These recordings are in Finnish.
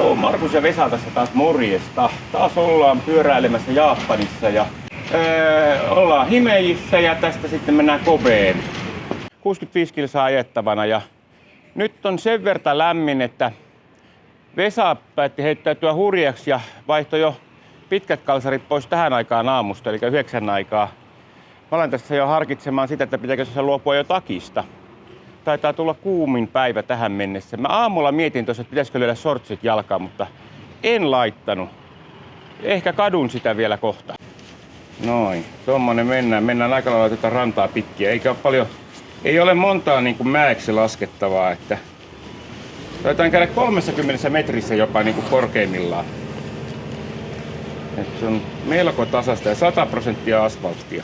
Joo, Markus ja Vesa tässä taas morjesta. Taas ollaan pyöräilemässä Japanissa ja ollaan Himejissä ja tästä sitten mennään Kobeen. 65 kilsaa ajettavana ja nyt on sen verran lämmin, että Vesa päätti heittäytyä hurjaksi ja vaihtoi jo pitkät kalsarit pois tähän aikaan aamusta, eli 9 aikaa. Mä olen tässä jo harkitsemaan sitä, että pitääkö se luopua jo takista. Taitaa tulla kuumin päivä tähän mennessä. Mä aamulla mietin tuossa, että pitäisikö löydä shortsit jalkaan, mutta en laittanut. Ehkä kadun sitä vielä kohta. Noin, tommonen mennään. Mennään aika lailla tätä rantaa pitkiä. Eikä ole paljon, ei ole montaa niin kuin mäeksi laskettavaa, että taitaan käydä 30 metrissä jopa niin kuin korkeimmillaan. Et se on melko tasasta ja 100% asfalttia.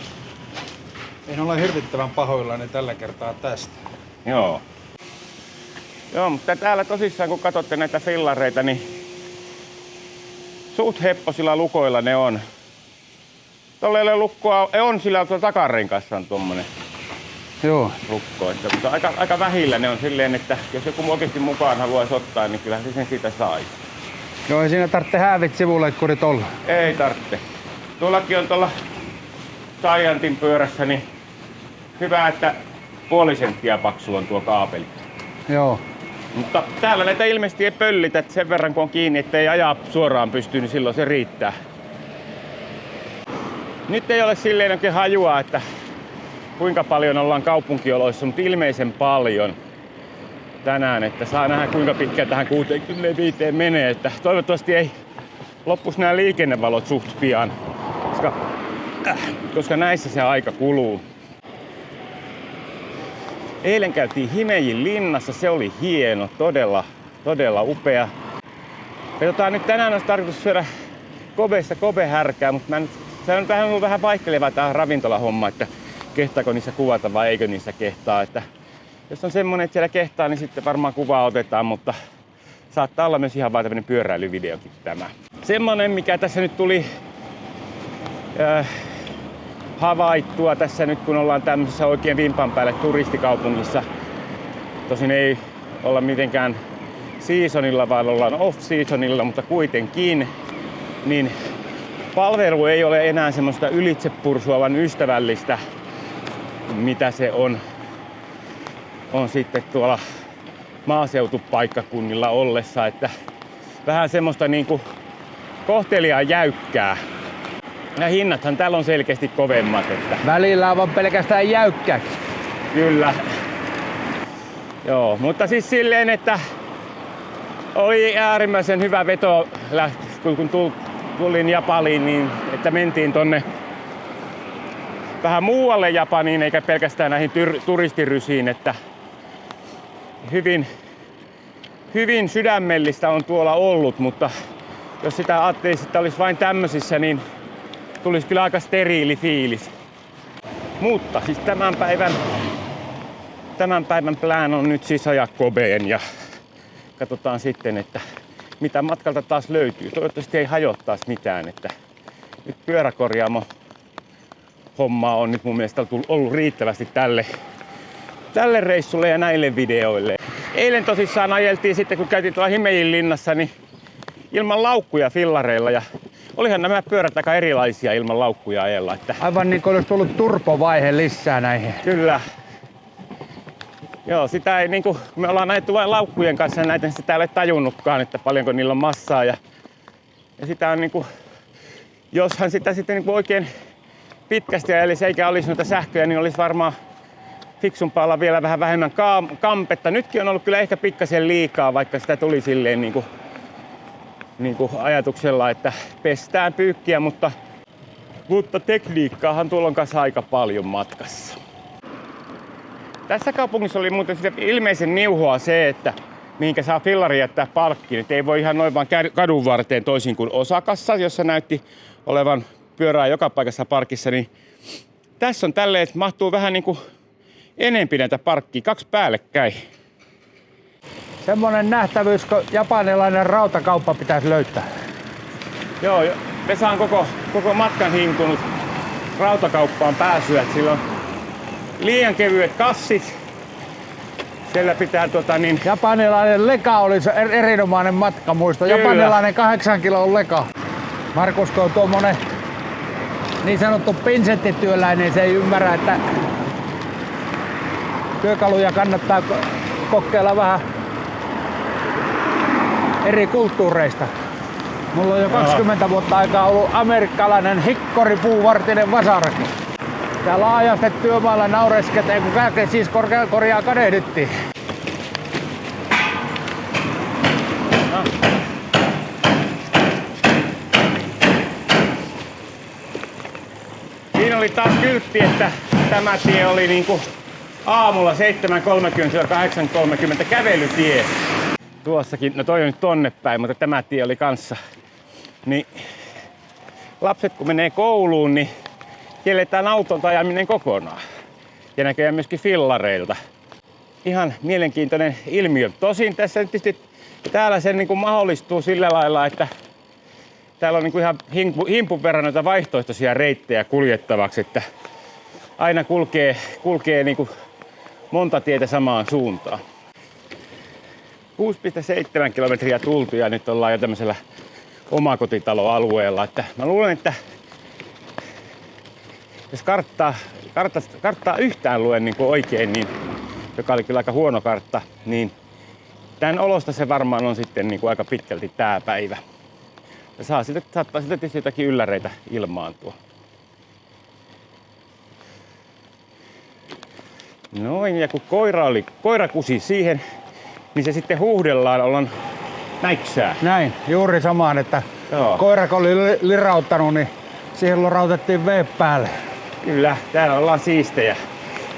En ole hirvittävän pahoillani tällä kertaa tästä. Joo. Joo, mutta täällä tosissaan kun katsotte näitä fillareita, niin suht hepposilla lukoilla ne on. Tuolla ei ole lukkoa, on sillä takarenkaassa on tuommoinen lukko. Että aika vähillä ne on silleen, että jos joku oikeasti mukaan haluaisi ottaa, niin kyllä se sen siitä sai. Joo, ei siinä tarvitse häävit sivuleikkurit olla. Ei tarvitse. Tuollakin on tuolla Giantin pyörässä, niin hyvä, että puoli senttiä paksu on tuo kaapeli. Joo. Mutta täällä näitä ilmeisesti ei pöllitä, että sen verran kun on kiinni, ettei ajaa suoraan pysty, niin silloin se riittää. Nyt ei ole silleen oikein hajua, että kuinka paljon ollaan kaupunkioloissa, mutta ilmeisen paljon tänään, että saa nähdä kuinka pitkään tähän 65 menee. Että toivottavasti ei loppus nämä liikennevalot suht pian, koska näissä se aika kuluu. Eilen käytiin Himejin linnassa, se oli hieno, todella upea. Katsotaan nyt tänään olisi tarkoitus syödä Kobeissa Kobe-härkää, mutta se on ollut vähän vaihtelevaa tää ravintolahomma, että kehtaako niissä kuvata vai eikö niissä kehtaa. Että jos on semmonen, että siellä kehtaa, niin sitten varmaan kuvaa otetaan, mutta saattaa olla myös ihan vaan tämmönen pyöräilyvideokin tämä. Semmonen, mikä tässä nyt tuli havaittua tässä nyt, kun ollaan tämmöisessä oikein vimpan päälle turistikaupungissa. Tosin ei olla mitenkään seasonilla, vaan ollaan off-seasonilla, mutta kuitenkin. Niin palvelu ei ole enää semmoista ylitsepursuavan ystävällistä, mitä se on sitten tuolla maaseutupaikkakunnilla ollessa. Että vähän semmoista niinku kohteliaan jäykkää. Ja hinnathan täällä on selkeästi kovemmat. Että Välillä on vaan pelkästään jäykkäksi. Kyllä. Joo, mutta siis silleen, että oli äärimmäisen hyvä veto, kun tulin Japaniin, niin että mentiin tonne vähän muualle Japaniin, eikä pelkästään näihin turistirysiin, että hyvin sydämellistä on tuolla ollut, mutta jos sitä ajattelisi, että olisi vain tämmöisissä, niin tulisi kyllä aika steriili fiilis. Mutta siis tämän päivän plan on nyt siis ajaa Kobeen ja katsotaan sitten, että mitä matkalta taas löytyy. Toivottavasti ei hajottaisi mitään, että nyt pyöräkorjaamo hommaa on nyt mun mielestä ollut riittävästi tälle reissulle ja näille videoille. Eilen tosissaan ajeltiin sitten, kun käytiin tuolla Himejin linnassa, niin ilman laukkuja fillareilla ja olihan nämä pyörät aika erilaisia ilman laukkuja ajella. Että Aivan niin kuin olisi tullut turpovaihe lisää näihin. Kyllä. Joo, sitä ei niinku, kun me ollaan ajettu vain laukkujen kanssa ja näitä sitä ei ole tajunnutkaan, että paljonko niillä on massaa ja sitä on niinku, joshan sitä sitten niinku oikein pitkästi ajelisi eikä olisi noita sähköjä, niin olisi varmaan fiksumpaa olla vielä vähän vähemmän kampetta. Nytkin on ollut kyllä ehkä pikkasen liikaa, vaikka sitä tuli silleen niinku ajatuksella, että pestään pyykkiä, mutta tekniikkaahan tuolla on kanssa aika paljon matkassa. Tässä kaupungissa oli muuten ilmeisen niuhoa se, että mihinkä saa fillari jättää parkkiin. Et ei voi ihan noin vaan kadun varteen toisin kuin Osakassa, jossa näytti olevan pyörää joka paikassa parkissa. Niin tässä on tälleen, että mahtuu vähän niinku enempi näitä parkkia, 2 päällekkäin. Semmonen nähtävyys, kun japanilainen rautakauppa pitäisi löytää. Joo, Vesa on koko matkan hinkunut rautakauppaan pääsyä. Sillä on liian kevyet kassit. Siellä pitää Japanilainen leka oli se erinomainen matkamuisto. Kyllä. Japanilainen 8 kilon leka. Markus, kun on tuommoinen niin sanottu pinsettityöläinen, se ei ymmärrä, että työkaluja kannattaa kokeilla vähän eri kulttuureista. Mulla on jo 20 vuotta aikaa ollut amerikkalainen hikkoripuuvartinen vasaraki. Tää laajasti työmaalla nauresketeen, kun siis korjaa kadehdyttiin. Siinä oli taas kyltti, että tämä tie oli niinku aamulla 7.30-8.30 kävelytie. Tuossakin, no toi on nyt tonne päin, mutta tämä tie oli kanssa. Niin lapset kun menee kouluun, niin kielletään auton ajaminen kokonaan. Ja näköjään myöskin fillareilta. Ihan mielenkiintoinen ilmiö. Tosin tässä nyt tietysti täällä se niin kuin mahdollistuu sillä lailla, että täällä on niin kuin ihan himpun verran noita vaihtoehtoisia reittejä kuljettavaksi, että aina kulkee niin kuin monta tietä samaan suuntaan. 6,7 kilometriä tultu ja nyt ollaan jo tämmöisellä omakotitaloalueella. Että mä luulen, että jos karttaa yhtään luen niin kuin oikein, niin, joka oli kyllä aika huono kartta, niin tämän olosta se varmaan on sitten niin kuin aika pitkälti tää päivä. Ja saattaa sitten tietysti jotakin ylläreitä ilmaantua. Noin, ja kun koira kusi siihen, niin se sitten huuhdellaan, ollaan näiksää. Näin, juuri samaan, että Joo. koira kun oli lirauttanut, niin siihen lorautettiin vee päälle. Kyllä, täällä ollaan siistejä.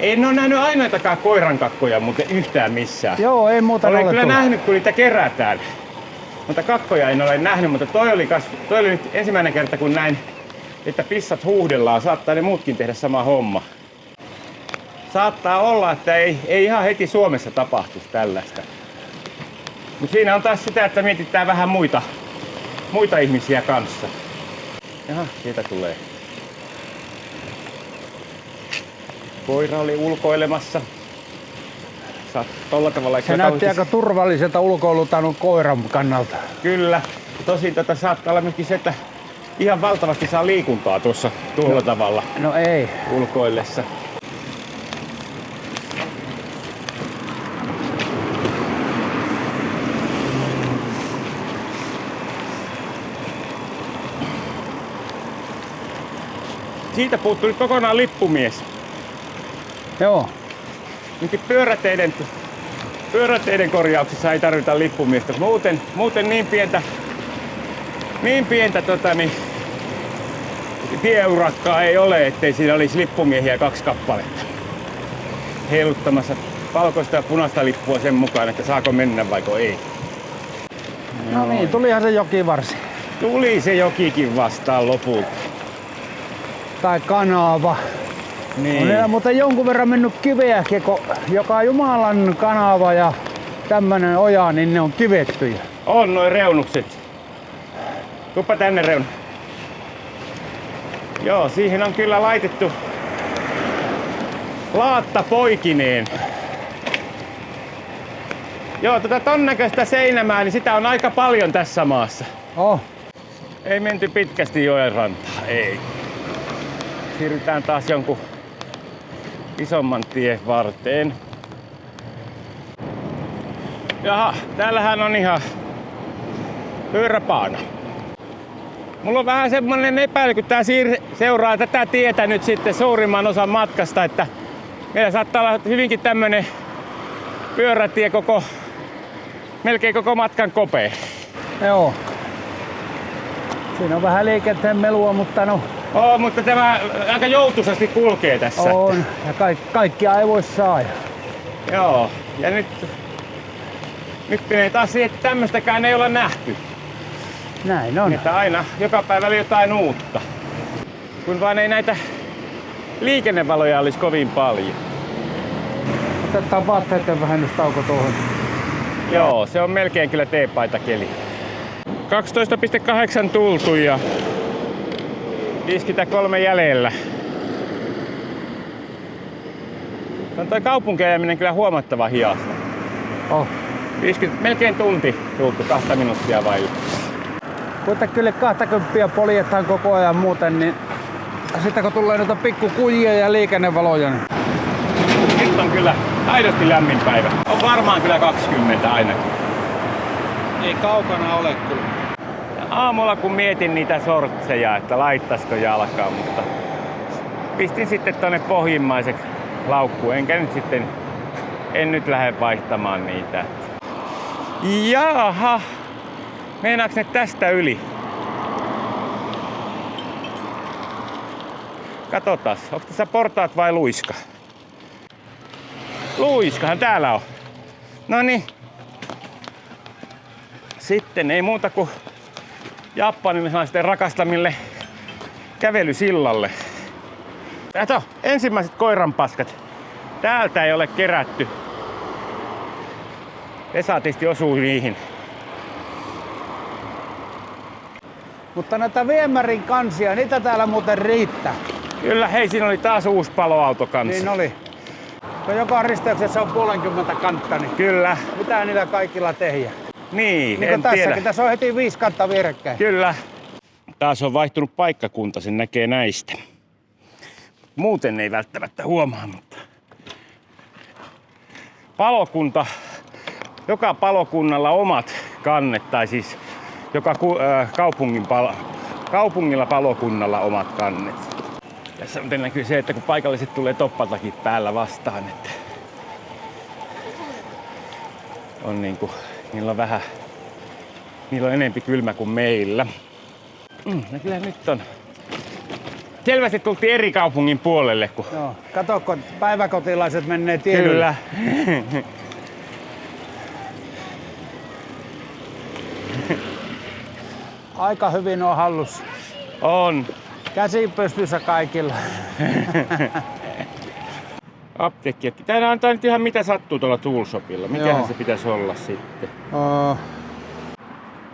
En ole nähnyt ainoitakaan koirankakkoja muuten yhtään missään. Joo, ei muuta Olen ole kyllä tullut. nähnyt, kun niitä kerätään. Mutta kakkoja en ole nähnyt, mutta toi oli nyt ensimmäinen kerta, kun näin, että pissat huuhdellaan. Saattaa ne muutkin tehdä sama homma. Saattaa olla, että ei ihan heti Suomessa tapahtuisi tällaista. Mutta siinä on taas sitä, että mietitään vähän muita ihmisiä kanssa. Jaha, sieltä tulee. Koira oli ulkoilemassa. Tolla tavalla Se näytti aika turvalliselta ulkoilutannut koiran kannalta. Kyllä. Tosin saattaa olla myöskin se, että ihan valtavasti saa liikuntaa tuossa tuolla tavalla No ei. ulkoillessa. Siitä puuttui nyt kokonaan lippumies. Joo. Nyt pyöräteiden korjauksissa ei tarvita lippumiestä. Muuten niin pientä tieurakkaa ei ole, ettei siinä olisi lippumiehiä 2 kappaletta. Heiluttamassa valkoista ja punaista lippua sen mukaan, että saako mennä vaiko ei. No niin, tulihan se jokivarsi. Tuli se jokikin vastaan lopulta. Tai kanava. Niin. On siellä muuten jonkun verran mennyt kiveäkin, kun joka Jumalan kanava ja tämmönen oja, niin ne on kivettyjä. On noin reunukset. Tuppa tänne reunu. Joo, siihen on kyllä laitettu laatta poikineen. Joo, ton näköistä seinämää, niin sitä on aika paljon tässä maassa. Oh. Ei menty pitkästi joen rantaan, ei. Siirrytään taas jonkun isomman tien varteen. Jaha, täällähän on ihan pyöräpaana. Mulla on vähän semmonen epäily, kun tää seuraa tätä tietä nyt sitten suurimman osan matkasta, että meillä saattaa olla hyvinkin tämmönen pyörätie melkein koko matkan kopea. Joo. Siinä on vähän liikenteen melua, mutta no. Mutta tämä aika joutuisasti kulkee tässä. On. Ja kaikkia ei voi saada. Joo. Ja nyt menee taas siihen, että tämmöstäkään ei olla nähty. Näin on. Että aina joka päivä oli jotain uutta. Kun vaan ei näitä liikennevaloja olisi kovin paljon. Otetaan vaatteiden vähennystauko tuohon. Joo, se on melkein kyllä teepaitakeli. 12,8 tultu ja 53 jäljellä. On toi kaupunkiajaminen kyllä huomattavan hidasta. Oh. 50, melkein tunti tultu 2 minuuttia vaille. Kuitenkin yli 20 poljetaan koko ajan muuten, niin sitten kun tulee noita pikkukujia ja liikennevaloja, niin Nyt on kyllä aidosti lämmin päivä. On varmaan kyllä 20 ainakin. ei kaukana ole kyllä. Ja aamulla kun mietin niitä sortseja, että laittaisiko jalkaa, mutta pistin sitten tonne pohjimmaiseksi laukkuun. En nyt lähde vaihtamaan niitä. Jaha! Meinaaks ne tästä yli? Katsotaan, onko tässä portaat vai luiska? Luiskahan täällä on. Noniin. Sitten ei muuta kuin japanilaisten rakastamille kävelysillalle. Kato, ensimmäiset koiranpaskat. Täältä ei ole kerätty. Vesa tietysti osuu niihin. Mutta näitä viemärin kansia, niitä täällä muuten riittää. Kyllä, hei, siinä oli taas uusi paloauto kanssa. Niin oli. Kun joka risteyksessä on 50 kantta, niin Kyllä. mitä niillä kaikilla tehdä? Niin, Niin en kuin tiedä. tässäkin, tässä on heti 5 kantta vierekkäin. Kyllä. Taas on vaihtunut paikkakunta, sen näkee näistä. Muuten ei välttämättä huomaa, mutta palokunta, joka palokunnalla omat kannet, tai siis joka kaupungilla palokunnalla omat kannet. Tässä muuten näkyy se, että kun paikalliset tulee toppatakit päällä vastaan, että on niinku, niillä on enempi kylmä kuin meillä. No kyllä nyt on. Selvästi tultiin eri kaupungin puolelle kuin. Joo, kato, kun päiväkotilaiset menee tiedolle. Kyllä. Aika hyvin on hallussa. On. Käsi pystyssä kaikilla. Apteekki. Täällä antaa nyt ihan mitä sattuu tuolla Toolshopilla. Mikähän Joo. se pitäisi olla sitten? Oh.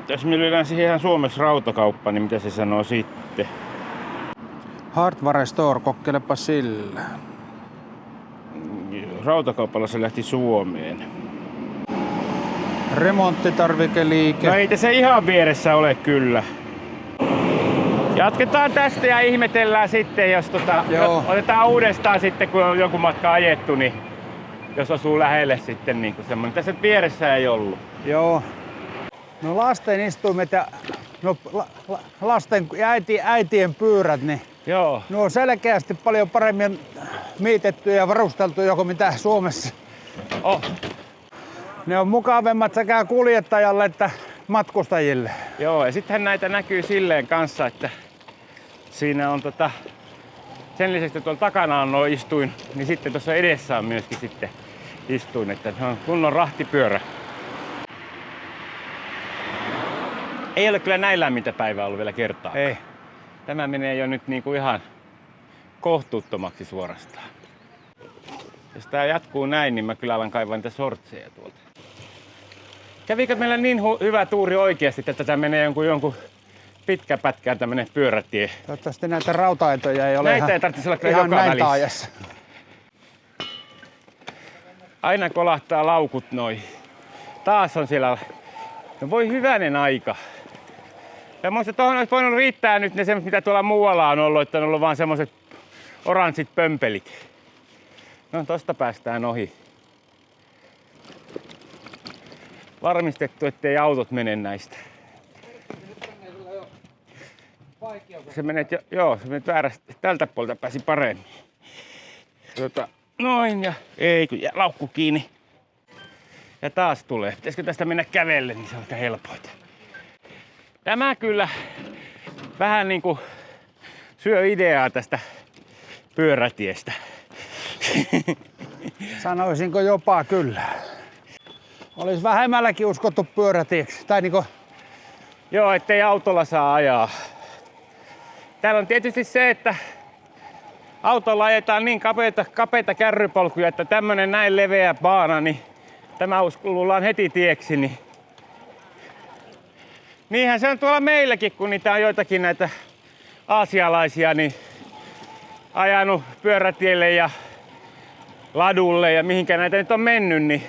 Jos me lyödään siihen ihan Suomessa rautakauppa, niin mitä se sanoo sitten? Hardware Store, kokkeilepa sillä. Rautakaupalla se lähti Suomeen. Remonttitarvikeliike. No ei tässä ihan vieressä ole kyllä. Jatketaan tästä ja ihmetellään sitten, jos otetaan uudestaan sitten, kun on joku matka ajettu, niin jos osuu lähelle sitten niin kuin semmoinen. Tässä vieressä ei ollut. Joo. No lasten istuimet ja lasten ja äitien pyörät, niin Joo. ne on selkeästi paljon paremmin miitetty ja varusteltu kuin mitä Suomessa. Oh. Ne on mukavemmat sekä kuljettajalle että matkustajille. Joo, ja sittenhän näitä näkyy silleen kanssa, että siinä on sen lisäksi, että tuolla takana on nuo istuin, niin sitten tuossa edessä on myöskin sitten istuin, että se on kunnon rahtipyörä. Ei ole kyllä näin lämmintä päivää ollut vielä kertaa. Ei. Tämä menee jo nyt niinku ihan kohtuuttomaksi suorastaan. Jos tää jatkuu näin, niin mä kyllä alan kaivaa niitä sortseja tuolta. Kävikö meillä niin hyvä tuuri oikeasti, että tätä menee jonkun pitkä pätkään tämmönen pyörätie? Toivottavasti näitä rauta-aitoja ei ole Näitä ei tarvitsisi olla kyllä ihan joka näin välissä. taajassa. Aina kolahtaa laukut noin. Taas on siellä. No voi hyvänen aika. Ja muista tuohon olisi voinut riittää nyt ne semmoset, mitä tuolla muualla on ollut, että on ollut vaan semmoset oranssit pömpelit. No tosta päästään ohi. Varmistettu, ettei autot mene näistä. Se menet väärästi. Tältä puolelta pääsi paremmin. Noin ja ei kun jää laukku kiinni. Ja taas tulee. Pitäisikö tästä mennä kävelle, niin se on aika helpoita. Tämä kyllä vähän niinku syö ideaa tästä pyörätiestä. Sanoisinko jopa kyllä. Olisi vähemmälläkin uskottu pyörätieksi. Tai niinku... Joo, ettei autolla saa ajaa. Täällä on tietysti se, että autolla ajetaan niin kapeita kärrypolkuja, että tämmönen näin leveä baana, niin tämä luullaan heti tieksi. Niin niinhän se on tuolla meilläkin, kun niitä on joitakin näitä aasialaisia, niin ajanut pyörätielle ja ladulle ja mihinkä näitä nyt on mennyt, niin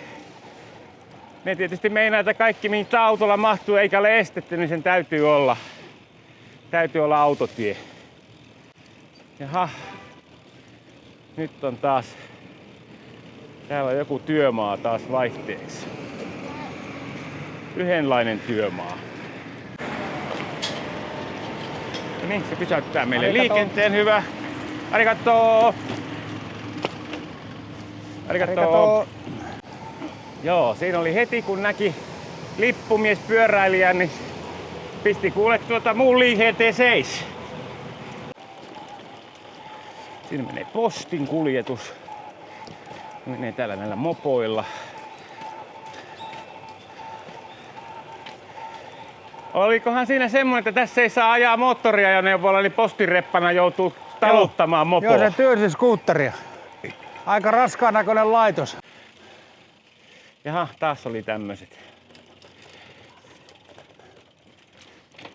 Ne tietysti meinaa, että kaikki mitä autolla mahtuu eikä ole estetty, niin sen täytyy olla autotie. Jaha. Nyt on taas, täällä on joku työmaa taas vaihteeksi. Yhdenlainen työmaa. No niin, se pysäyttää meille liikenteen, hyvä. Arigato! Arigato! Joo, siinä oli heti kun näki lippumies pyöräilijän, niin pisti kuule muun liikenteen seis. Siinä menee postin kuljetus. Menee täällä näillä mopoilla. Olikohan siinä semmoinen, että tässä ei saa ajaa moottoriajoneuvolla, niin postireppana joutuu taluttamaan mopoa. Joo, se työnsi skuutteria. Aika raskaan näköinen laitos. Jaha, taas oli tämmöset.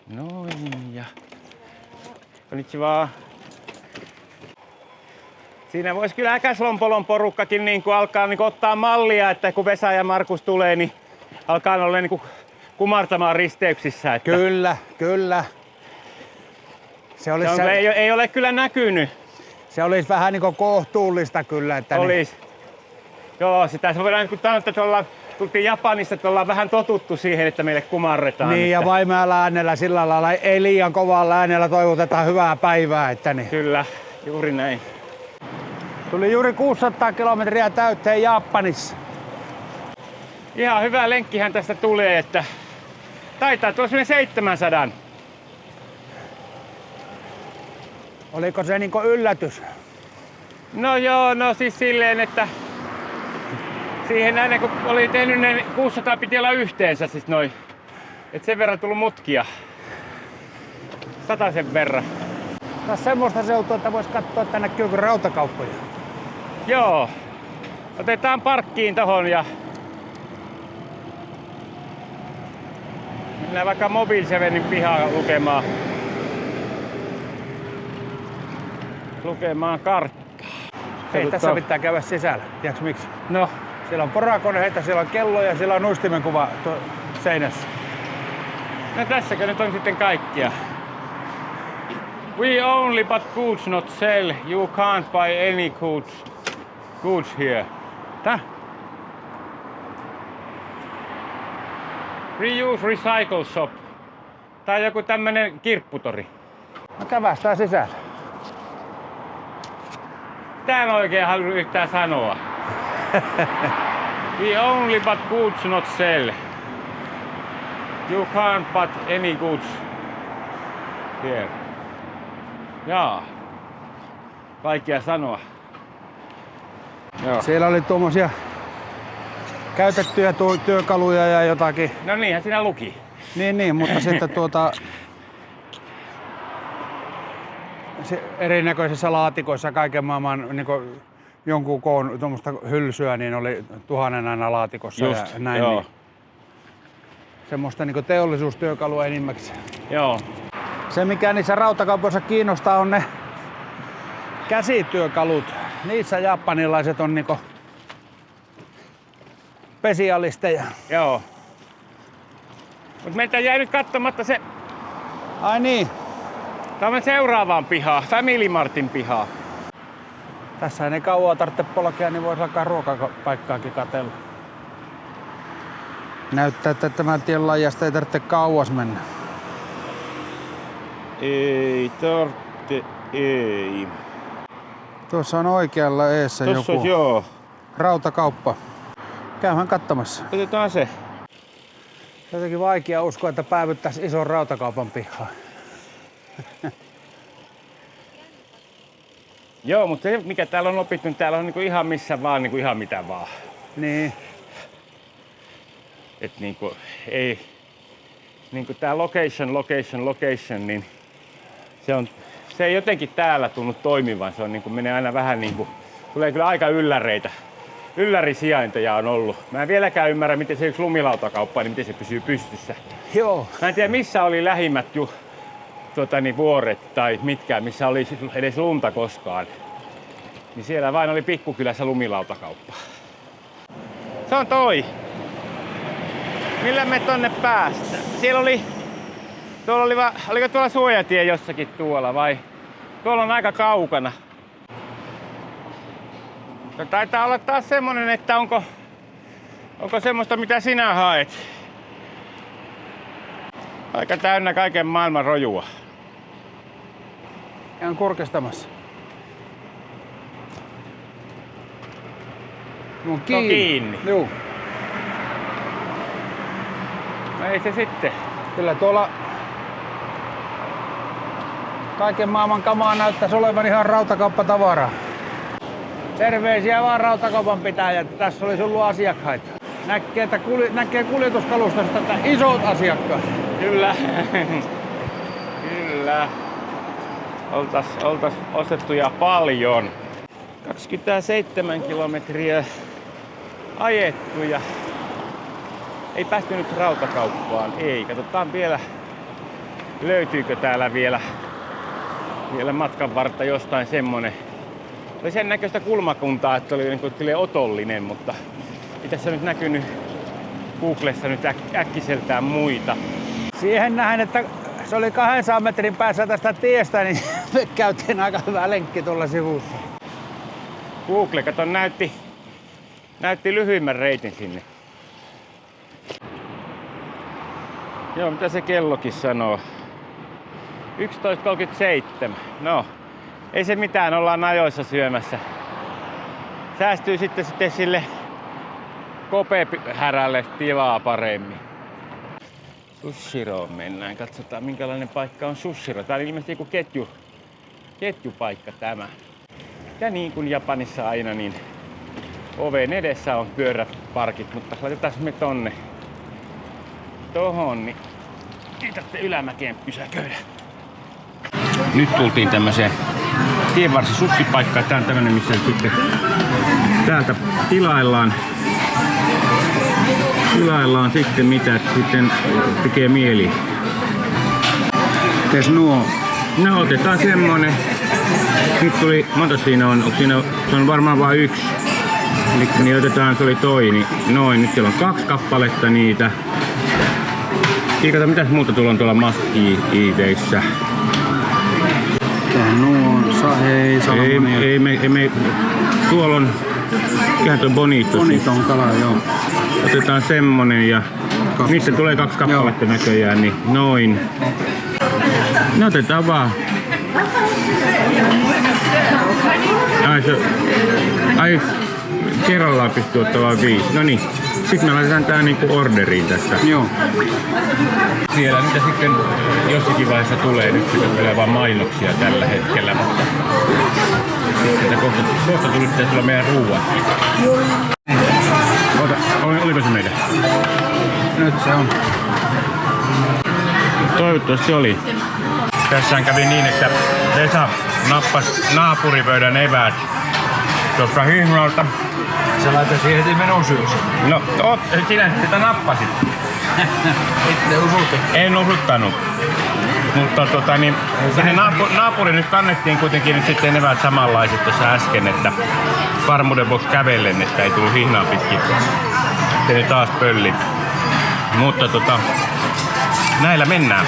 Noin ja... Konnichiwa. Siinä voisi kyllä Äkäslompolon porukkakin niin kuin alkaa niin kuin ottaa mallia, että kun Vesa ja Markus tulee, niin alkaa olla niin kuin kumartamaan risteyksissä. Että Kyllä. ei ole kyllä näkynyt. Se olisi vähän niin kuin kohtuullista kyllä. Että Olis. Joo, sitä se voidaan, kun tultiin Japanista, että ollaan vähän totuttu siihen, että meille kumarretaan. Niin, ja vaimealla äänellä sillä lailla, ei liian kovalla äänellä toivotetaan hyvää päivää. Että niin. Kyllä, juuri näin. Tuli juuri 600 kilometriä täyteen Japanissa. Ihan hyvä lenkkihän tästä tulee, että taitaa tulla semmoinen 700. Oliko se niinku yllätys? No joo, no siis silleen, että siihen aina kun oli tehnyt ne 600 piti olla yhteensä siis noin. Et sen verran tullut mutkia. 100 verran. Tässä semmoista seutua, että vois katsoa, että näkyykö rautakauppoja. Joo. Otetaan parkkiin tohon ja mennään vaikka Mobile 7 pihaan lukemaan karttaa. Hei, tässä pitää käydä sisällä. Tiedätkö miksi? No, Siellä on porakoneita, siellä on kello ja siellä on uistimenkuva seinässä. no tässäkö nyt on sitten kaikkia. We only but goods not sell. You can't buy any goods here. Tää? Reuse Recycle Shop. Tää on joku tämmönen kirpputori. No kävästään sisällä. Tää en oikein halua yhtään sanoa. We only but goods not sell. You can't but any goods here. Jaa. Vaikea sanoa. Joo. Siellä oli tuommoisia käytettyjä työkaluja ja jotakin. No niinhän siinä luki. Niin, mutta sitten erinäköisissä laatikoissa kaiken maailman niin jonkun koon tuommoista hylsyä, niin oli 1000 aina laatikossa. Just, ja näin. joo. Niin, semmoista niin teollisuustyökalua enimmäkseen. Joo. Se mikä niissä rautakaupoissa kiinnostaa on ne käsityökalut. Niissä japanilaiset on niinku spesialisteja. Joo. Mut meiltä jäi nyt katsomatta se. Ai niin. Tää on seuraavaan pihaan, Family Martin pihaan. Tässä ei ne kauaa tarvitse polkea, niin voisi alkaa ruokapaikkaakin katsella. Näyttää, että tämän tien laajasta ei tarvitse kauas mennä. Ei tarvitse, ei. Tuossa on oikealla eessä Tossa joku joo. rautakauppa. Käyhän katsomassa. Otetaan se. Jotenkin vaikea uskoa, että päävyttäisiin ison rautakaupan pihaan. Joo, mutta se mikä täällä on opittu, niin täällä on niinku ihan missä vaan, niinku ihan mitä vaan. Niin. Et niinku ei, niinku tää location, niin se ei jotenkin täällä tunnu toimivan. Se on niinku, menee aina vähän niinku, tulee kyllä aika yllärisijainteja on ollut. Mä en vieläkään ymmärrä, miten se yksi lumilautakauppaa, niin miten se pysyy pystyssä. Joo. Mä en tiedä missä oli lähimmät vuoret tai mitkään, missä oli edes lunta koskaan. Niin siellä vain oli pikkukylässä lumilautakauppa. Se on toi. Millä me tonne päästään? Siellä oli... oliko tuolla suojatie jossakin tuolla vai? Tuolla on aika kaukana. Taitaa olla taas semmonen, että onko semmoista mitä sinä haet? Aika täynnä kaiken maailman rojua. Ihan kurkistamassa. No kiinni. Juu. No ei se sitten. Kyllä tuolla kaiken maailman kamaa näyttäisi olevan ihan rautakauppatavaraa. Terveisiä vaan rautakaupan pitäjät. Tässä oli ollut asiakkaita. Näkee kuljetuskalustosta, että isot asiakkaat. Kyllä. Kyllä. Oltais ostettuja paljon. 27 kilometriä ajettu ja ei päästy nyt rautakauppaan. Ei. Katsotaan vielä, löytyykö täällä vielä matkan vartta jostain semmonen. Oli sen näköistä kulmakuntaa, että oli niin otollinen, mutta ei tässä nyt näkynyt Googlessa nyt äkkiseltään muita. Siihen nähden, että se oli 200 metrin päässä tästä tiestä, niin me käytiin aika hyvä lenkki tuolla sivussa. Google, kato, näytti lyhyimmän reitin sinne. Joo, mitä se kellokin sanoo? 11.37. No, ei se mitään, ollaan ajoissa syömässä. Säästyy sitten sille kopehärälle tilaa paremmin. Sushiroon mennään, katsotaan minkälainen paikka on Sushiro. Tää on ilmeisesti joku ketjupaikka tämä. Ja niin kuin Japanissa aina, niin oven edessä on pyöräparkit, mutta laitetaan me tohon, niin ei tarvitse ylämäkeen pysäköidä. Nyt tultiin tämmöiseen tienvarsi sushipaikkaan. Tää on tämmönen, missä sitten täältä tilaillaan sitten mitä sitten tekee mieli. Mites nuo? No otetaan semmonen. Nyt tuli, monta siinä on? Se on varmaan vain yksi. Niin otetaan, se oli toi, niin noin. Nyt siellä on 2 kappaletta niitä. Kato, mitäs muuta tuolla on tuolla maski-iiteissä? Nuo on ei me, tuolla on, mikähän toi Bonito. Boniton kala, joo. Otetaan semmonen ja niistä tulee 2 kappaletta näköjään, niin noin. No otetaan vaan. Ai, kerrallaan pystyy ottamaan 5. No niin, sitten me laitetaan tää niinku orderiin tästä. Joo. Siellä mitä sitten jossakin vaiheessa tulee, nyt sitä tulee vaan mainoksia tällä hetkellä, mutta sitten kohta tuli sitten sulla meidän ruuat. Oliko se meidän? Nyt se on. Toivottavasti oli. Tässähän kävi niin, että Vesa nappasi naapuripöydän eväät tuosta hihnalta. Sä laitat heti menon syössä. No, sinä sitä nappasit. Ette usutte. En usuttanut. Mutta sinne naapuri nyt kannettiin kuitenkin nyt sitten eväät samanlaiset tuossa äsken, että varmuuden vuoksi kävellen, että ei tullut hihnaa pitkin. Sitten nyt taas pölli. Mutta näillä mennään.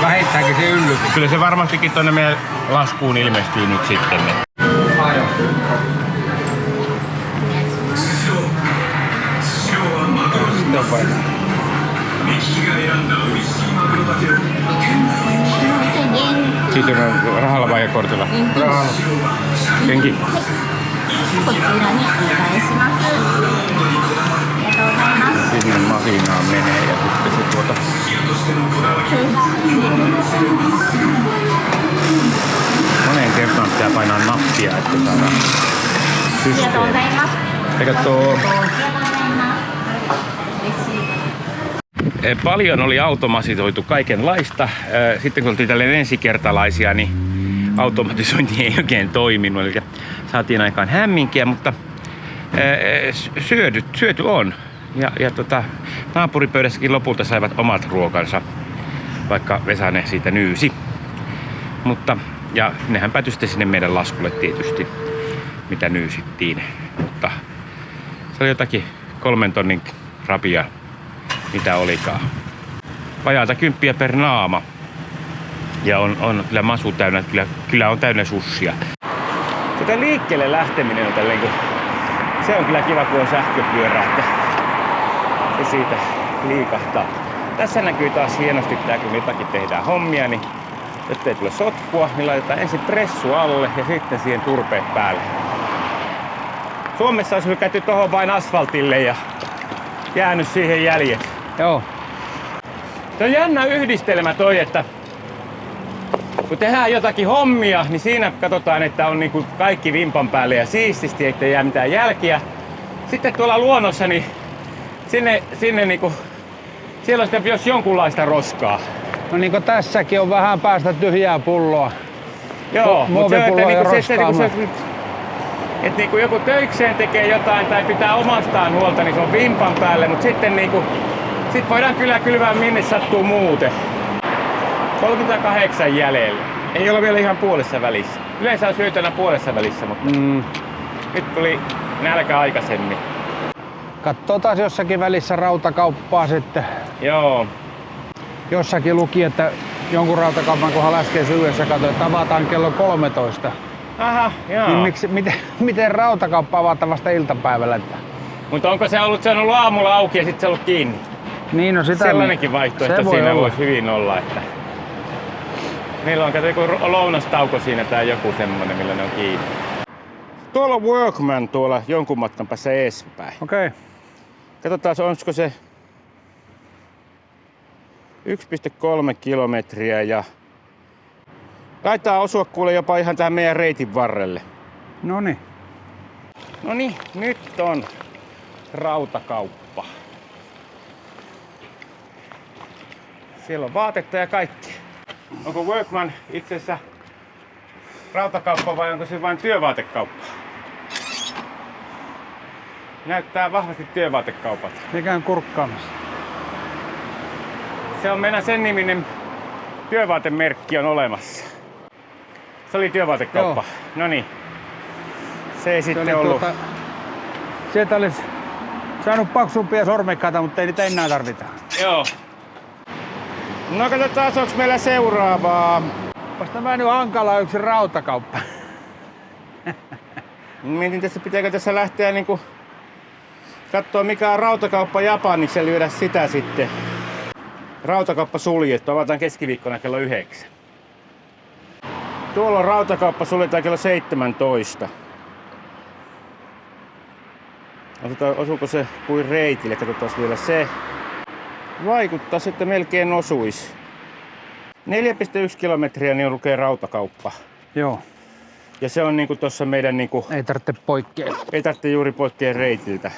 Vähittäänkin se yllytys. Kyllä se varmastikin tonne meidän laskuun ilmestyy nyt sitten. Siitä on rahalla vai kortilla? Rahalla. Kenki. こちらにお願いします。ありがとうございます。 Sinne masinaan menee ja sitten se moneen kertaan pitää painaa nappia, että saadaan ありがとうございます。 Eikä ありがとうございます。嬉しい。 Paljon oli automatisoitu kaikenlaista. Sitten kun oltiin tälleen ensikertalaisia, niin automatisointi ei oikein toiminut. Eli saatiin aikaan hämminkiä, mutta syöty on. Ja naapuripöydässäkin lopulta saivat omat ruokansa, vaikka Vesa ne siitä nyysi. Mutta, ja nehän päätyi sitten sinne meidän laskulle tietysti, mitä nyysittiin. Mutta se oli jotakin 3 tonnin rapia mitä olikaan. Vajaata 10 per naama. Ja on kyllä masu täynnä, kyllä on täynnä sussia. Tätä liikkeelle lähteminen on tälleen, se on kyllä kiva, kun on sähköpyörä, että se siitä liikahtaa. Tässä näkyy taas hienosti tää, kun jotakin tehdään hommia, niin jotta ei tule sotkua, niin laitetaan ensin pressu alle ja sitten siihen turpeet päälle. Suomessa olisi hykätty tohon vain asfaltille ja jäänyt siihen jäljet. Joo. Se on jännä yhdistelmä toi, että kun tehdään jotakin hommia, niin siinä katsotaan, että on niinku kaikki vimpan päälle ja siististi, ettei jää mitään jälkiä. Sitten tuolla luonnossa, niin sinne niinku, siellä on sitten jos jonkunlaista roskaa. No niin kuin tässäkin on vähän päästä tyhjää pulloa. Joo, mutta se, että niinku joku töikseen tekee jotain tai pitää omastaan huolta, niin se on vimpan päälle, mutta sitten niinku, sit voidaan kyllä kylvää minne sattuu muuten. 38 jäljellä. Ei ole vielä ihan puolessa välissä. Yleensä on syötönä puolessa välissä, mutta nyt tuli nälkä aikaisemmin. Katsoo taas jossakin välissä rautakauppaa sitten. Joo. Jossakin luki, että jonkun rautakaupan kohdalla äsken yhdessä katsoin, että avataan kello 13. Aha, joo. Niin miten rautakauppaa avataan vasta iltapäivällä? Mutta onko se ollut aamulla auki ja sitten se ollut kiinni? Niin, no sitä sellainenkin vaihtoehto se siinä olla. Voisi hyvin olla, että meillä on joku lounastauko siinä tai joku semmonen, millä ne on kiinni. Tuolla on Workman tuolla jonkun matkan päässä eespäin. Okei. Okay. Katsotaan, olisiko se 1,3 kilometriä ja taitaa osua kuule jopa ihan tähän meidän reitin varrelle. Noniin. Noniin, nyt on rautakauppa. Siellä on vaatetta ja kaikki. Onko Workman itse asiassa rautakauppa vai onko se vain työvaatekauppa? Näyttää vahvasti työvaatekaupat. Mikään kurkkaamassa. Se on meidän sen niminen työvaatemerkki on olemassa. Se oli työvaatekauppa. No niin. Se ei sitten ollut. Sieltä olisi saanut paksumpia sormekkaita, mutta ei niitä enää tarvita. Joo. No katsotaan, onko meillä seuraavaa. Vasta vähän nyt hankalaa yksi rautakauppa. Mietin tässä, pitääkö tässä lähteä niinku katsoa mikä on rautakauppa Japanissa ja lyödä sitä sitten. Rautakauppa suljettu, avataan keskiviikkona kello 9. Tuolla on rautakauppa suljetaan kello 17. Osuuko se kuin reitille? Katsotaan vielä se. Vaikuttaa, että melkein osuisi. 4,1 kilometriä niin lukee rautakauppa. Joo. Ja se on niinku tossa meidän niinku... Ei tarvitse poikkea. Ei tarvitse juuri poikkea reitiltä.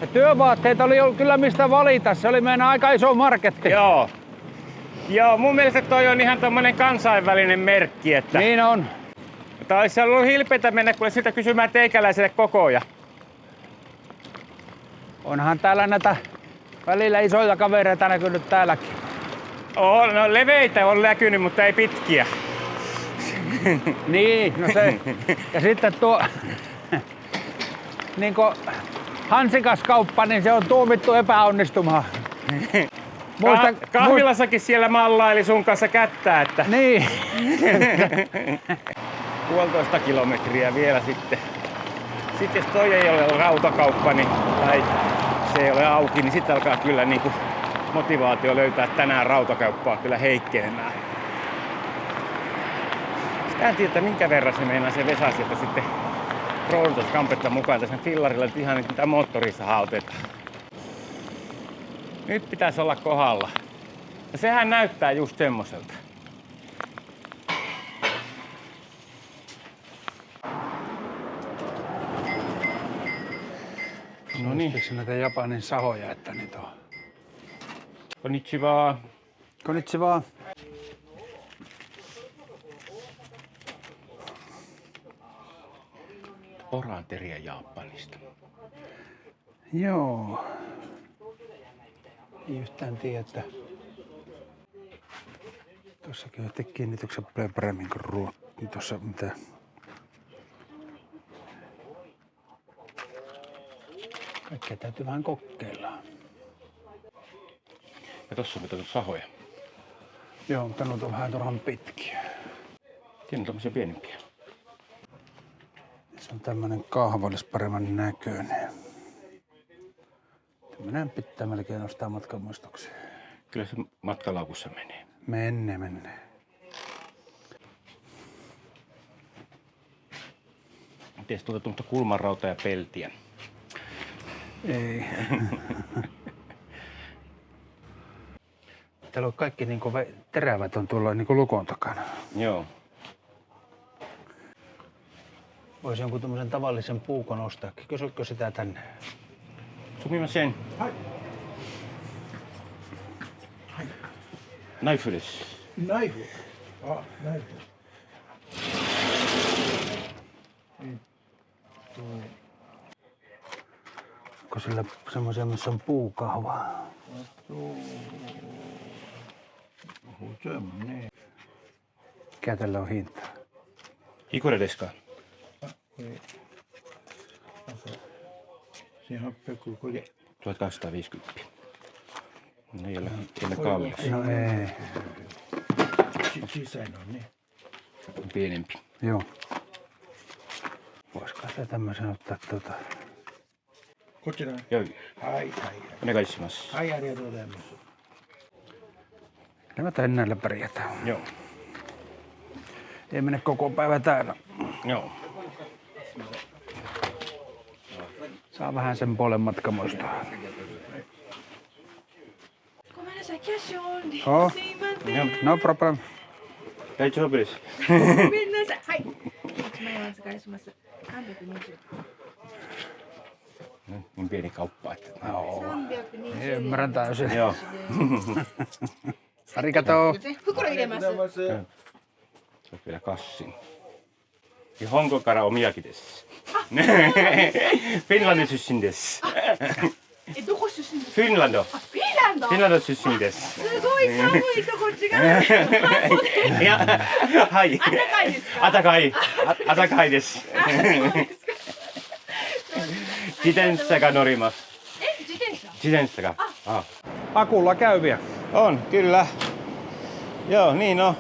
Ja työvaatteita oli kyllä mistä valita. Se oli meidän aika iso marketti. Joo. Joo, mun mielestä toi on ihan tommonen kansainvälinen merkki, että... Niin on. Mutta olisi ollut hilpeitä mennä kuule siltä kysymään teikäläiselle kokoja. Onhan täällä näitä välillä isoja kavereita näkynyt täälläkin. No leveitä on näkynyt, mutta ei pitkiä. Niin, no se. Ja sitten tuo niinku hansikaskauppa, niin se on tuomittu epäonnistumaan. Kahvilassakin siellä mallaili sun kanssa kättä, että... Niin. 1,5 kilometriä vielä sitten. Sitten jos toi ei ole rautakauppa, niin, tai se ei ole auki, niin sitten alkaa kyllä niinku motivaatio löytää tänään rautakauppaa kyllä heikkenemään. Sitä en tiedä, että minkä verran se meinaa se Vesa sieltä sitten roolitaisi kampetta mukaan tässä fillarilla, että ihan mitä moottorissa otetaan. Nyt pitäisi olla kohdalla. Ja sehän näyttää just semmoiselta. No niin. Sitten näitä Japanin sahoja, että niitä on. Konnichiwa. Konnichiwa. Oranteria Japanista. Joo. Ei yhtään tiedä, että tuossakin on kiinnityksen paremmin kuin tuossa mitä. Kaikkea täytyy vähän kokeilla. tossa on pitänyt sahoja. Joo, mutta nyt on vähän turhan pitkiä. Siinä on tommosia pienempiä. Se on tämmönen kahva, olisi paremman näköinen. Tämmönen pitää melkein nostaa matkamuistoksia. Kyllä se matkalaukussa menee. Menne. Ties tuolta tuommoista kulmanrautaa ja peltiä. Ei. Täällä on kaikki niinku terävät on tuolla niinku lukon takana. Joo. Voisi jonkun tämmöisen tavallisen puukon ostaakin. Kysytkö sitä tänne? Sumimasen. Knifeです。ナイフ。あ、ナイフ。Onko sillä semmoisia, missä on puukahvaa? 包丁やもんね。 Mikä tällä on hinta? いくらですか？これ。1800これで。 1850. No ei ole kallis. No ei. 小さいのね。 Pienempi. Joo. Voisiko se tämmöisen ottaa tuota? こちら。 Joo. はいはいお願いします。はい。はい、ありがとうございます。 Kyllä me näillä pärjätään. Joo. Ei mene koko päivä täällä. Joo. Saa vähän sen puolen matkamuistoa. ごめんなさい、キャッシュオンリー。 Oh, すいません。 no problem. 大丈夫です。ごめんなさい。はい。1万円お預かりします。320。 Niin pieni kauppa, että... Joo. 320 Ymmärrän täysin. Joo. Arigato. 袋入れます。 Se on vielä kassin. Honkoからお土産です。Finlandin 出身です。どこ出身ですか？フィンランド。フィンランド。フィンランド出身です。すごい寒いとこ違う。いや、はい。暖かいですか？暖かい。暖かいです。あ、そうですか。自転車が乗ります。自転車？自転車が。あ Akulla käyviä. On, kyllä. Joo, niin on.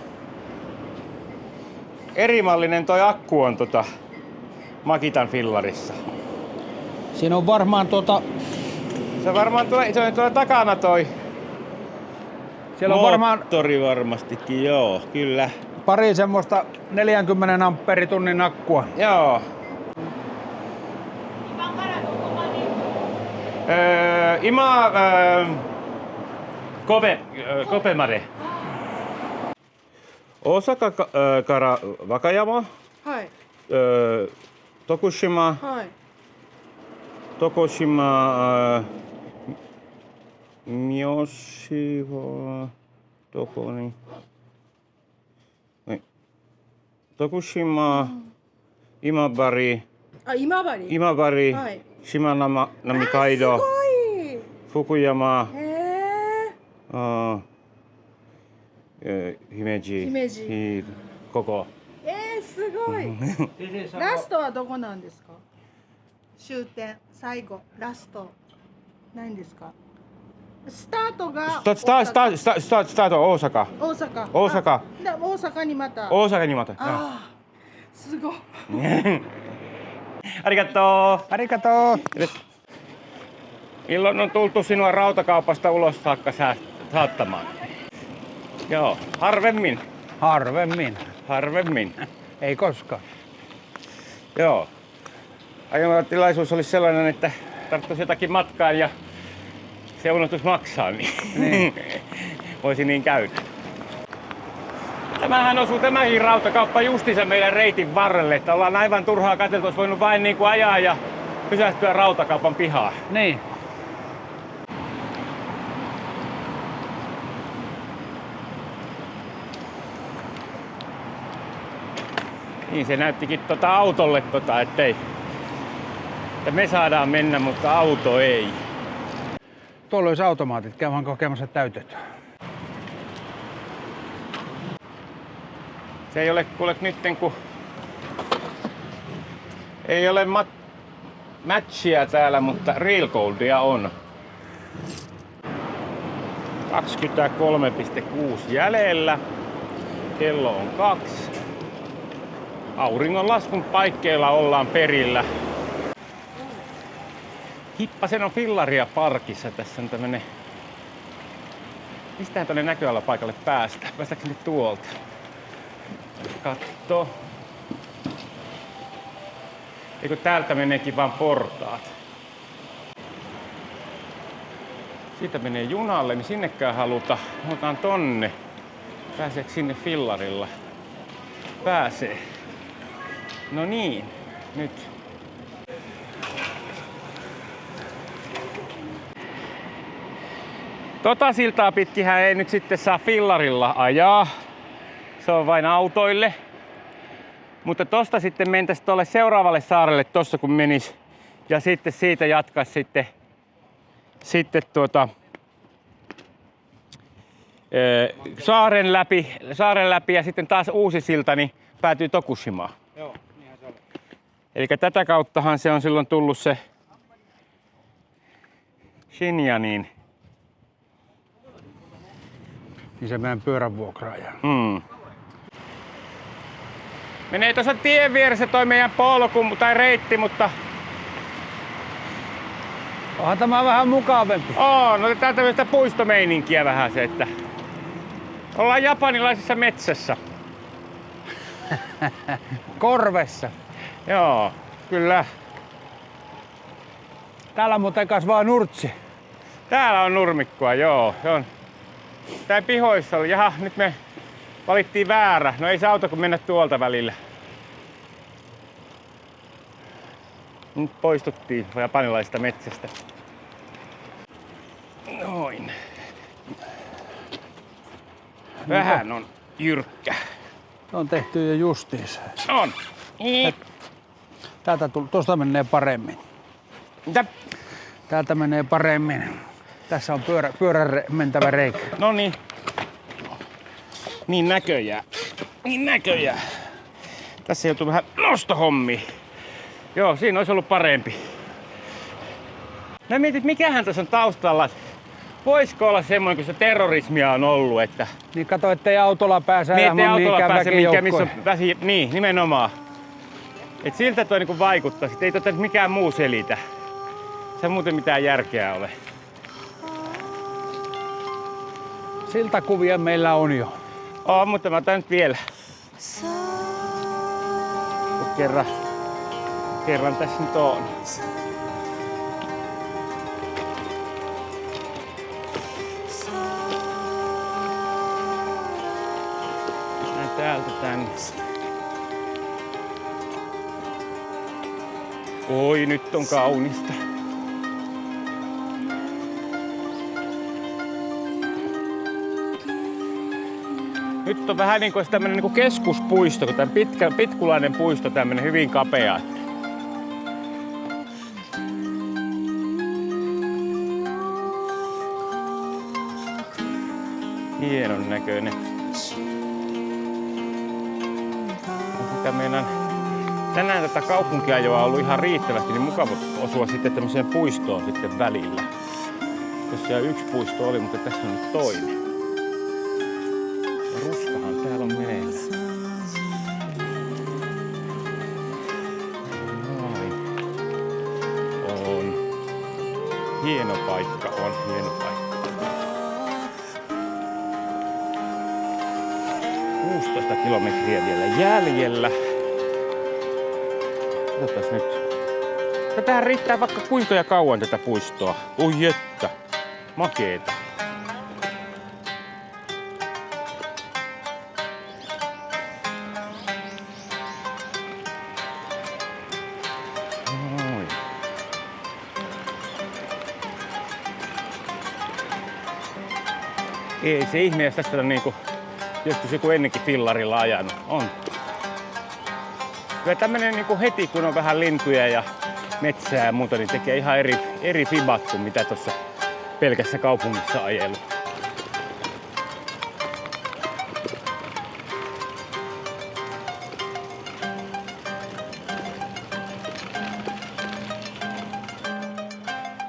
Erimallinen toi akku on Makitan fillarissa. Siinä on varmaan Se varmaan se on tuolla takana toi siellä on varmaan moottori varmastikin, joo, kyllä. pari semmoista 40 ampeeritunnin akkua. Joo. Ima Kobe made. Osaka kara Wakayama, はい。 Tokushima, はい。 Tokushima, Miyoshi どこに、はい、Tokushima, 今治、あ、今治。今治、はい。しまなみ海道、すごい。福山、へえ。姫路、姫路ここ。すごい。ラストはどこなんですか？終点、最後、ラスト。ないんですか？スタートがスタート大阪。大阪。大阪。あで大阪にまた。大阪にまた。ああ、すごい。ありがとう。 Arigato. Milloin on tultu sinua rautakaupasta ulos saakka saattamaan? Joo, harvemmin. Harvemmin. Ei koskaan. Joo. Aiemmin tilaisuus oli sellainen, että tarttuisi jotakin matkaan ja se unohtuisi maksaa, niin voisi niin käydä. Tämähän osuu tämäkin rautakauppa justiinsa meidän reitin varrelle, että ollaan aivan turhaa katseltu, olisi voinut vain niin kuin ajaa ja pysähtyä rautakaupan pihaan. Niin. Niin se näyttikin autolle, ettei, että me saadaan mennä, mutta auto ei. Tuolla olisi automaatit. Käydään kokemassa täytöt. Se ei ole kuule nytten, kun ei ole matchia täällä, mutta real goldia on. 23,6 jäljellä. Kello on 2. Auringonlaskun paikkeilla ollaan perillä. Hippasen on Fillaria parkissa. Tässä on tämmönen... Mistähän tuonne näköalapaikalle päästään? Päästäänkö nyt tuolta? Katso. Eikö täältä meneekin vaan portaat? Siitä menee junalle, niin sinnekään haluta. Otetaan tonne. Pääseekö sinne Fillarilla? Pääsee. No niin, nyt. Tota siltaa pitkihän ei nyt sitten saa Fillarilla ajaa. Se on vain autoille. Mutta tosta sitten mentäisiin tuolle seuraavalle saarelle tossa kun menis. Ja sitten siitä jatkaisi sitten saaren läpi ja sitten taas uusi silta niin päätyy Tokushimaan. Joo, niinhän se oli. Eli tätä kauttahan se on silloin tullut se Shinya niin se meidän pyöränvuokraaja. Menee tuossa tien vieressä toi meidän polku tai reitti, mutta Onhan tämä vähän mukavempi. on, otetaan tämmöistä puistomeininkiä vähän se, että ollaan japanilaisessa metsässä. Korvessa. Joo, kyllä. Täällä muuten kasvaa nurtsi. Täällä on nurmikkoa, joo. Se on. Tää pihoissa oli. Jaha, nyt me valittiin väärä. No ei se auta kun mennä tuolta välillä. Nyt poistuttiin japanilaisesta metsästä. Noin. Vähän on jyrkkä. On tehty jo justiinsa. On. Tuosta menee paremmin. Mitä? Täältä menee paremmin. Tässä on pyörän mentävä reikä. No niin. Niin näköjään. Niin näköjään. Tässä joutuu vähän nostohommiin. Joo, siinä olisi ollut parempi. Mä mietin, mikähän tässä on taustalla. Voisiko olla semmoinen, kun se terrorismia on ollut, että... Niin kato, ettei autolla pääse Niin, ettei ajamaan autolla pääse mihinkään, missä on väkijoukkoja. niin, nimenomaan. Et siltä toi niinku vaikuttaa. Sitten ei tota mikään muu selitä. Se ei muuten mitään järkeä ole. Siltakuvia meillä on jo. Mutta mä otan nyt vielä. Kerran tässä nyt on. Mennään täältä tänne. Oi, nyt on kaunista. Nyt on vähän niin kuin tämmönen niin kuin keskuspuisto, kun tämä pitkulainen puisto, tämmönen hyvin kapea. Hienon näköinen. Tänään tätä kaupunkiajoa on ollut ihan riittävästi, niin mukava osua sitten tämmöiseen puistoon sitten välillä. Tosiaan yksi puisto oli, mutta tässä on nyt toinen. Ja ruskahan täällä on meneillään. Noin. On. Hieno paikka on, hieno paikka. 16 kilometriä vielä jäljellä. Katsotaan nyt. Tätähän riittää vaikka kuinka ja kauan tätä puistoa. Oi että. Makeeta. Noin. Ei se ihme, jos tästä on niinku joskus joku ennenkin fillarilla ajanut. On. Kyllä tämmönen niinku heti kun on vähän lintuja ja metsää ja muuta, niin tekee ihan eri fibat kuin mitä tuossa pelkässä kaupungissa ajelu.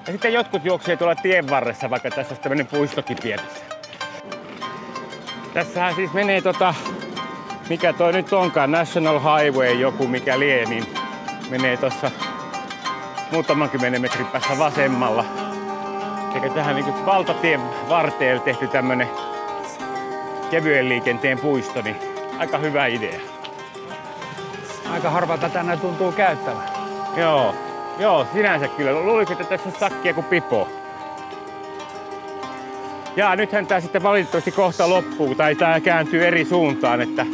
Ja sitten jotkut juoksee tuolla tien varressa, vaikka tässä on tämmönen puistokin pienessä. Tässähän siis menee mikä toi nyt onkaan, National Highway joku mikä lie, niin menee tossa muutaman 10 metrin päässä vasemmalla. Eikä tähän niinku valtatien varteelle tehty tämmönen kevyen liikenteen puisto, niin aika hyvä idea. Aika harva tätä näin tuntuu käyttävän. Joo, sinänsä kyllä. Luulisin, että tässä on sakkia kuin pipo. Ja nythän tää sitten valitettavasti kohta loppuu, tai tää kääntyy eri suuntaan, että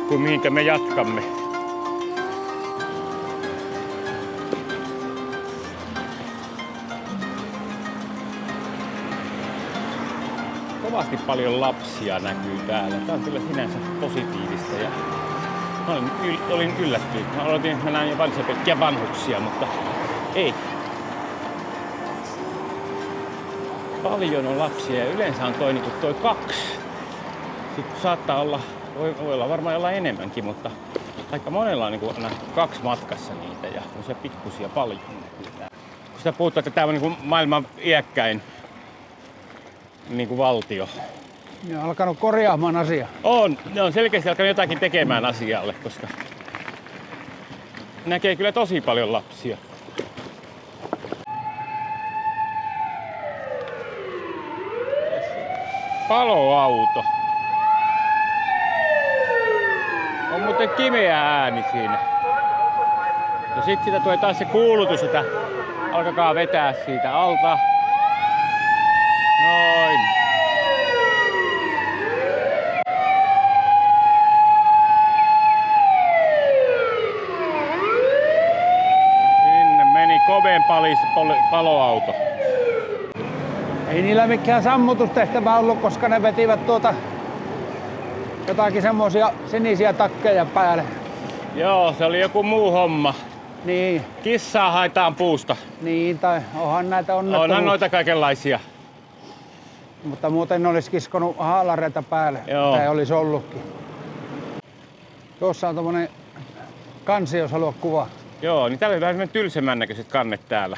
kuin mihinkä me jatkamme. Kovasti paljon lapsia näkyy täällä. Tää on kyllä sinänsä positiivista ja olin yllättynyt. Mä aloitin, että mä näin jo pelkkiä vanhuksia, mutta ei. Paljon on lapsia ja yleensä on toi 2. Sitten saattaa olla, voi olla varmaan jollain enemmänkin, mutta aika monella on niin 2 matkassa niitä ja on pikkusia paljon. Kun sitä puhutaan, että tämä on niin maailman iäkkäin niin valtio. Ne on alkanut korjaamaan asiaa. Ne on selkeästi alkanut jotakin tekemään asialle, koska näkee kyllä tosi paljon lapsia. Paloauto. On muuten kimeä ääni siinä. Ja sit siitä tulee taas se kuulutus, että alkakaa vetää siitä alta. Noin. Sinne meni Koben paloauto. Ei niillä mikään sammutustehtävä ollut, koska ne vetivät jotakin semmosia sinisiä takkeja päälle. Joo, se oli joku muu homma. Niin. Kissaa haetaan puusta. Niin, tai onhan näitä onnettomuuksia. Onhan noita kaikenlaisia. Mutta muuten ne olisi kiskonut haalareita päälle. Joo. Tai olisi ollutkin. Tuossa on tommonen kansi, jos haluat kuvaa. Joo, niin täällä on vähän tylsemmän näköiset kannet täällä.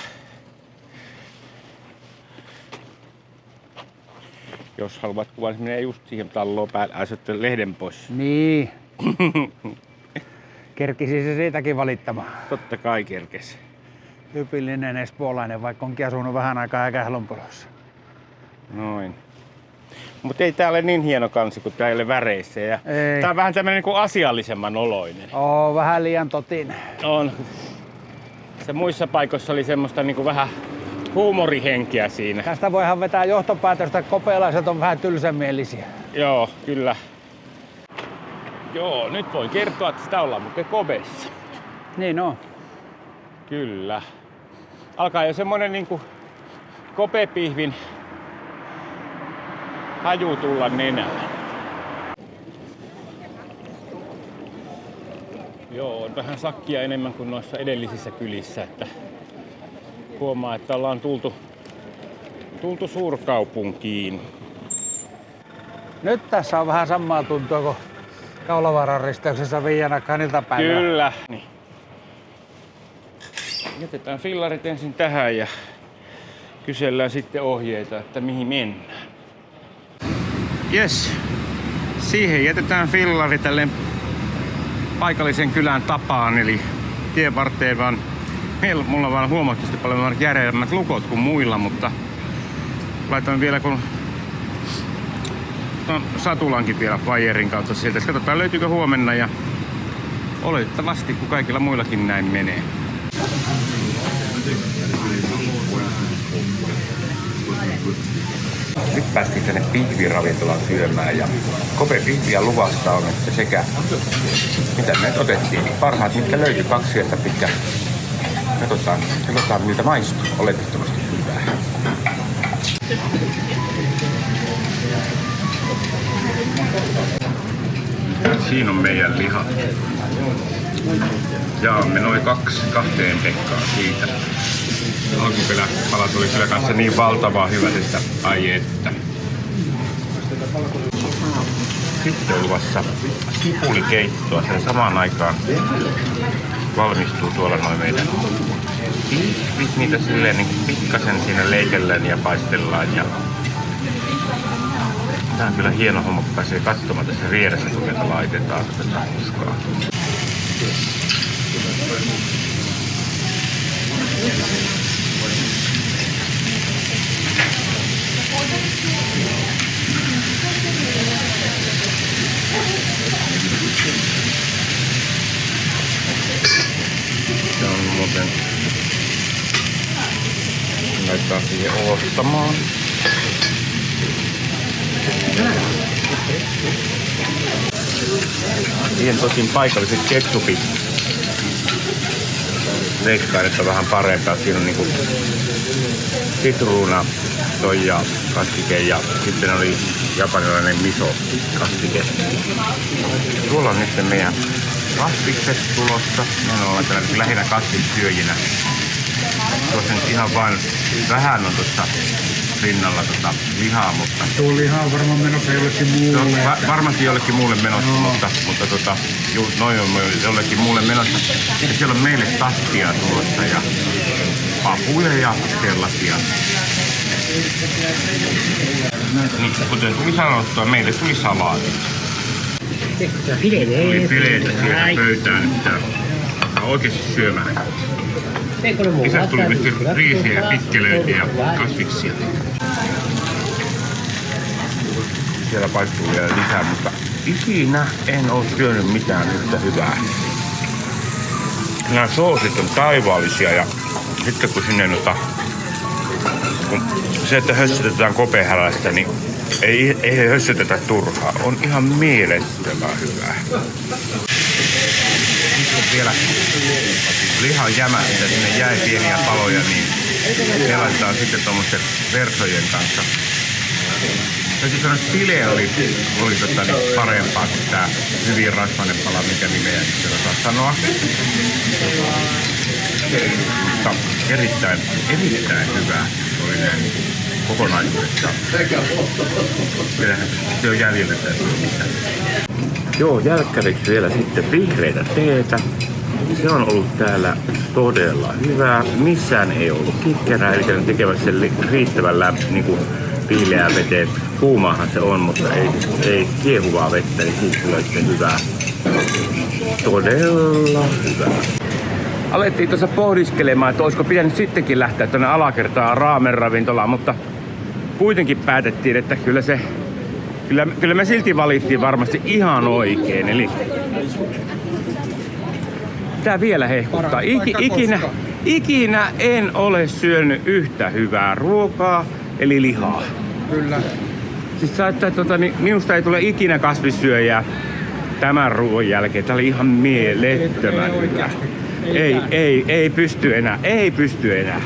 Jos haluat kuvaa, niin menee just siihen talloon päälle ja sitten lehden pois. Niin. Kerkisi se siitäkin valittamaan. Totta kai kerkesi. Tyypillinen espoolainen, vaikka onkin asunut vähän aikaa Äkählonpolossa. Noin. Mutta ei tää ole niin hieno kansi kuin tää ei ole väreissä. Ja Ei. tää on vähän tämmönen niinku asiallisemman oloinen. Oo, vähän liian totinen. On. Se muissa paikoissa oli semmoista niinku vähän huumorihenkeä siinä. Tästä voihan vetää johtopäätöstä, että kopealaiset on vähän tylsämielisiä. Joo, kyllä. Joo, nyt voin kertoa, että sitä ollaan muuten Kobessa. Niin on. Kyllä. Alkaa jo semmonen niinku kopepihvin haju tulla nenään. Joo, on vähän sakkia enemmän kuin noissa edellisissä kylissä, että huomaa, että ollaan tultu suurkaupunkiin. Nyt tässä on vähän samaa tuntua kuin Kaulavaaran risteyksessä Viianakkaan iltapäivällä. Kyllä. Niin. Jätetään fillarit ensin tähän ja kysellään sitten ohjeita, että mihin mennään. Jes, siihen jätetään fillari tälleen paikallisen kylän tapaan, eli tien varteen vaan. Mulla on vaan huomattavasti paljon järeämmät lukot kuin muilla, mutta laitoin vielä kun satulankin vielä vajerin kautta sieltä. Katsotaan löytyykö huomenna ja oletettavasti kun kaikilla muillakin näin menee. Nyt päästiin tänne pihviravintolaan syömään ja Kobe pihviä luvasta on, että sekä mitä me nyt otettiin, niin parhaat mitkä löytyi 2 sijasta pitkä. Katsotaan miltä maistuu, oletettavasti hyvää. Siinä on meidän lihat. Jaamme noin 2 pekkaan siitä. Alkuperäpalat oli kyllä kanssa niin valtavaa hyvät, että ai että. Sitten on luvassa sipulikeittoa. Sen samaan aikaan valmistuu tuolla noin meidän pihvit. Niitä silleen niin pikkasen siinä leikellään ja paistellaan. Ja Tää on kyllä hieno homma, kun pääsee katsomaan tässä vieressä, kun meitä laitetaan tätä huskaa. Se on muuten... Laitetaan siihen ostamaan. Siihen tosin paikalliset ketsupit. Veikkaan, että vähän parempaa. Siinä on niinku sitruuna, soija, kastike ja sitten oli japanilainen miso kastike. Tuolla on nyt meidän kasvikset tulossa. Me ollaan täällä lähinnä kasvissyöjinä. Tuossa nyt ihan vain vähän on tuossa rinnalla lihaa, mutta... Tuo liha on varmaan menossa jollekin Se on muulle. varmasti jollekin muulle menossa, mutta noin on jollekin muulle menossa. Ja siellä on meille tastia tulossa ja papuja ja sellaisia. Niin, kuten tuli sanottua, meille tuli salaatit. Tuli fileitä sieltä pöytään, että oikeasti syömään. Lisäksi tuli myöskin riisiä ja pikkelöitä ja kasviksia. Siellä paistuu vielä lisää, mutta ikinä en ole syönyt mitään yhtä hyvää. Nämä soosit on taivaallisia ja sitten kun sinne kun se, että hössytetään kopehälästä, niin ei hössytetä turhaa. On ihan mielettömän hyvää. Sitten vielä lihan jämästä, sinne jäi pieniä paloja, niin ne laitetaan sitten tuommoisten versojen kanssa. Täytyy sanoa, että file oli niin parempaa kuin tää hyvin rasvainen pala, mikä nimeä nyt osaa sanoa. Mutta erittäin hyvää oli näin kokonaisuudessaan. Kyllähän se on jäljellä tässä mitään. Joo, jälkkäreksi vielä sitten vihreitä teetä. Se on ollut täällä todella hyvää. Missään ei ollut kikkerää, eli ne tekevät sen riittävän niin viileää veteen. Kuumaahan se on, mutta ei kiehuvaa vettä, niin siitä tulee sitten hyvää. Todella hyvää. Alettiin tuossa pohdiskelemaan, että olisiko pitänyt sittenkin lähteä tuonne alakertaan raamenravintolaan, mutta kuitenkin päätettiin, että kyllä me silti valittiin varmasti ihan oikein. Eli tää vielä hehkuttaa. Ikinä en ole syönyt yhtä hyvää ruokaa, eli lihaa. Kyllä. Siis minusta ei tule ikinä kasvissyöjää tämän ruoan jälkeen. Tää oli ihan mielettömän hyvä. Ei pysty enää.